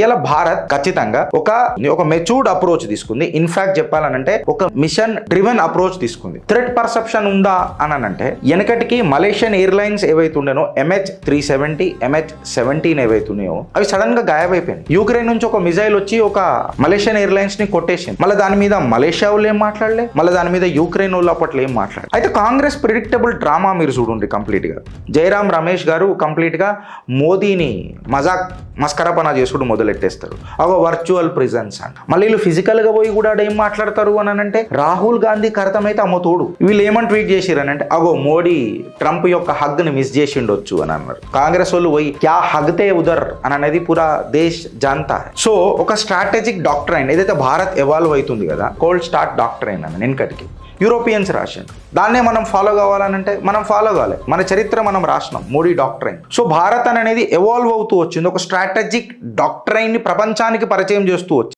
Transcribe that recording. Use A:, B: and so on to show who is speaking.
A: ఇలా భారత్ ఖచ్చితంగా ఒక మెచ్యూర్డ్ అప్రోచ్ తీసుకుంది. ఇన్ఫాక్ట్ చెప్పాలనంటే ఒక మిషన్ డ్రివెన్ అప్రోచ్ తీసుకుంది. థ్రెట్ పర్సెప్షన్ ఉందా అని అంటే వెనకటికి మలేషియన్ ఎయిర్లైన్స్ ఏవైతుండేనో MH370 MH17 ఏవైతున్నాయో అవి సడన్ గా గాయబైపోయినాయి. యూక్రెయిన్ నుంచి ఒక మిజైల్ వచ్చి ఒక మలేషియన్ ఎయిర్లైన్స్ ని కొట్టేసింది. మళ్ళీ దాని మీద మలేషియా వాళ్ళు ఏం మాట్లాడలే, మళ్ళీ దాని మీద యూక్రెయిన్ వాళ్ళు అప్పట్లో ఏం మాట్లాడలేదు. అయితే కాంగ్రెస్ ప్రిడిక్టబుల్ డ్రామా మీరు చూడండి కంప్లీట్ గా. జయరాం రమేష్ గారు కంప్లీట్ గా మోదీని మస్కరపనా చేసుకుంటూ మొదలెట్టేస్తారు. అగో వర్చువల్ ప్రిజెన్స్ అంట. మళ్ళీ వీళ్ళు ఫిజికల్ గా పోయి కూడా ఏం మాట్లాడతారు అని అంటే రాహుల్ గాంధీకి అర్థమైతే అమ్మ తోడు. వీళ్ళు ఏమని ట్వీట్ చేసిరని అంటే అగో మోడీ ట్రంప్ యొక్క హగ్ ని మిస్ చేసిండొచ్చు అని అన్నారు. కాంగ్రెస్ వాళ్ళు పోయి క్యా హగ్తే ఉదర్ అని అనేది పూరా దేశ్ జాంతా. సో ఒక స్ట్రాటజిక్ డాక్ట్రైన్ ఏదైతే భారత్ ఎవాల్వ్ అవుతుంది కదా, కోల్డ్ స్టార్ట్ డాక్ట్రైన్ అని వెనకటికి యూరోపియన్స్ రాశారు. దాన్నే మనం ఫాలో కావాలనంటే మనం ఫాలో కావాలి. మన చరిత్ర మనం రాసినాం, మోడీ డాక్ట్రైన్. సో భారత్ అనేది ఎవాల్వ్ అవుతూ వచ్చింది, ఒక స్ట్రాటజిక్ డాక్ట్రైన్ ని ప్రపంచానికి పరిచయం చేస్తూ వచ్చింది.